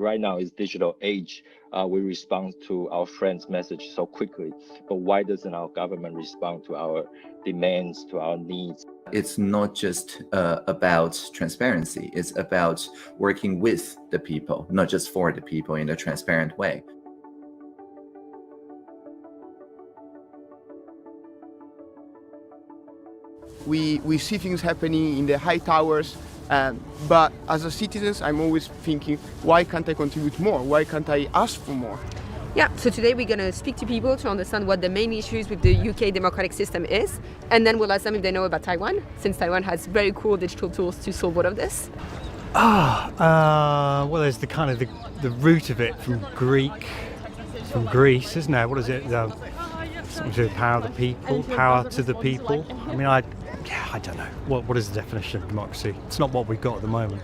right now is digital age. We respond to our friends' message so quickly, but why doesn't our government respond to our demands, to our needs? It's not just about transparency. It's about working with the people, not just for the people in a transparent way. We see things happening in the high towers, but as a citizen, I'm always thinking, why can't I contribute more? Why can't I ask for more? Yeah, so today we're going to speak to people to understand what the main issues with the UK democratic system is, and then we'll ask them if they know about Taiwan, since Taiwan has very cool digital tools to solve all of this. Well, there's the kind of the root of it from Greece, isn't there? What is it? Something to do with power of the people, power to the people. I mean, I don't know. What is the definition of democracy? It's not what we've got at the moment.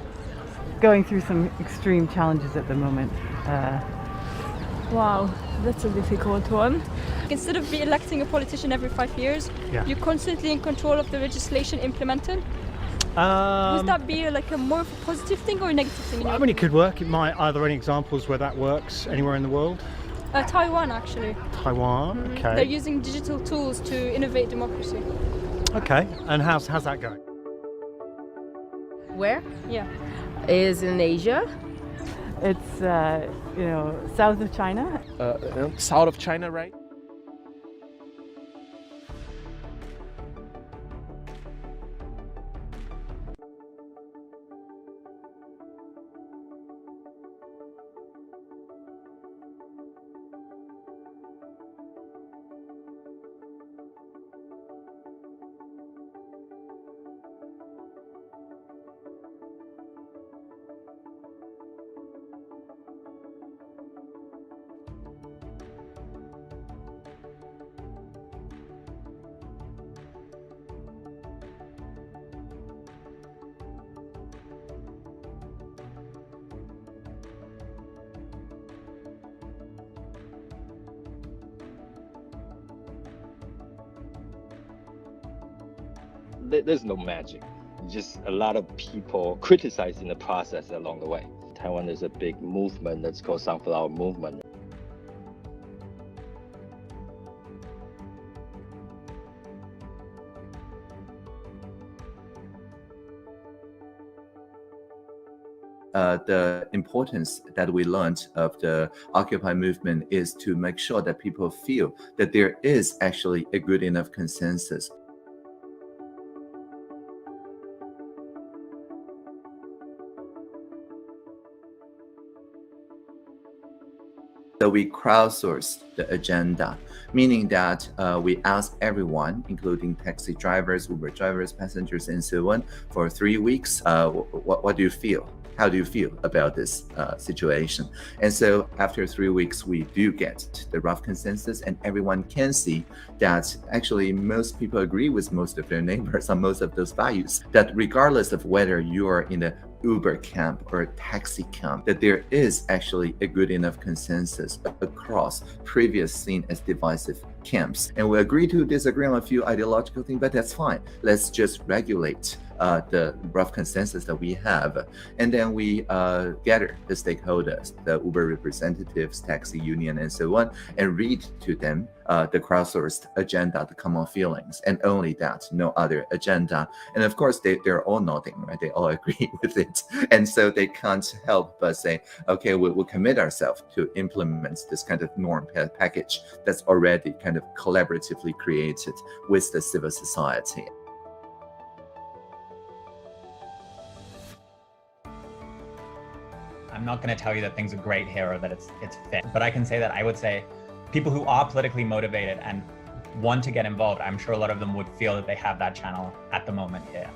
Going through some extreme challenges at the moment. Wow, that's a difficult one. Instead of re-electing a politician every 5 years, you're constantly in control of the legislation implemented. Would that be like a more of a positive thing or a negative thing? I mean, it could work. It might. Are there any examples where that works anywhere in the world? Taiwan, actually. Taiwan, okay. They're using digital tools to innovate democracy. Okay, and how's that going? Where? Yeah. Is in Asia. It's south of China. South of China, right? There's no magic. Just a lot of people criticizing the process along the way. Taiwan is a big movement that's called Sunflower Movement. The importance that we learned of the Occupy movement is to make sure that people feel that there is actually a good enough consensus. So we crowdsourced the agenda, meaning that we asked everyone, including taxi drivers, Uber drivers, passengers, and so on, for 3 weeks. What do you feel? How do you feel about this situation? And so after 3 weeks, we do get the rough consensus, and everyone can see that actually most people agree with most of their neighbors on most of those values, that regardless of whether you are in a Uber camp or a taxi camp, that there is actually a good enough consensus across previous seen as divisive camps. And we agree to disagree on a few ideological things, but that's fine. Let's just regulate the rough consensus that we have. And then we gather the stakeholders, the Uber representatives, taxi union, and so on, and read to them the crowdsourced agenda, the common feelings, and only that, no other agenda. And of course, they're all nodding, right? They all agree with it. And so they can't help but say, okay, we'll commit ourselves to implement this kind of norm package that's already kind of collaboratively created with the civil society. I'm not going to tell you that things are great here or that it's fit, but I can say that I would say people who are politically motivated and want to get involved, I'm sure a lot of them would feel that they have that channel at the moment here.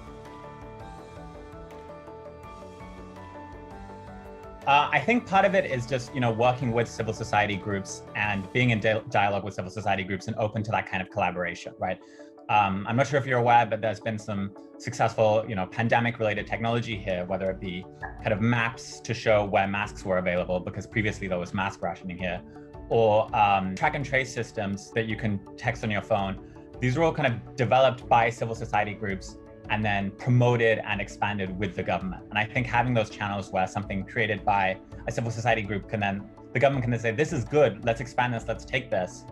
I think part of it is just, working with civil society groups and being in dialogue with civil society groups and open to that kind of collaboration, right? I'm not sure if you're aware, but there's been some successful, pandemic-related technology here, whether it be kind of maps to show where masks were available, because previously there was mask rationing here, or track and trace systems that you can text on your phone. These are all kind of developed by civil society groups and then promoted and expanded with the government. And I think having those channels where something created by a civil society group the government can then say, this is good, let's expand this, let's take this,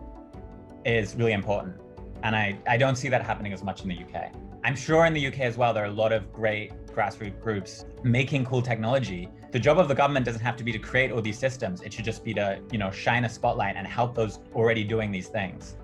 is really important. And I don't see that happening as much in the UK. I'm sure in the UK as well, there are a lot of great grassroots groups making cool technology. The job of the government doesn't have to be to create all these systems. It should just be to, shine a spotlight and help those already doing these things.